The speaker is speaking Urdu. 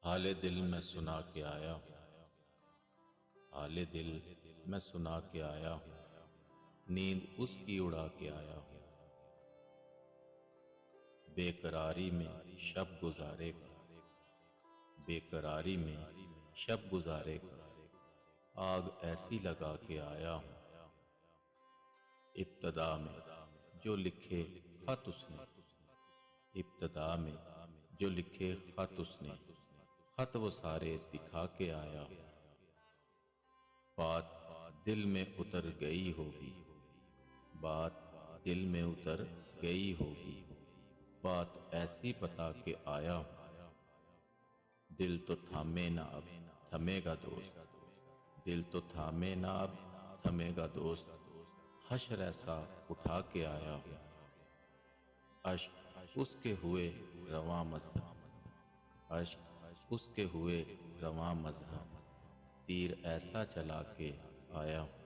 حال دل میں سنا کے آیا ہوں، حال دل میں سنا کے آیا ہوں، نیند اس کی اڑا کے آیا ہوں۔ بے قراری میں شب گزارے گا، بے قراری میں شب گزارے گا، آگ ایسی لگا کے آیا ہوں۔ ابتدا میں جو لکھے خط اس نے، ابتدا میں جو لکھے خط اس نے، خط وہ سارے دکھا کے آیا ہوں۔ بات دل میں اتر گئی ہوگی، بات دل میں اتر گئی ہوگی، بات ایسی بتا کے آیا ہوں۔ دل تو تھامے نہ اب تھمے گا دوست، دل تو تھامے نہ اب تھمے گا دوست، حشر ایسا اٹھا کے آیا ہوں۔ اشک اس کے ہوئے رواں مذہب، اشک اس کے ہوئے رواں مذہب، تیر ایسا چلا کے آیا ہوں۔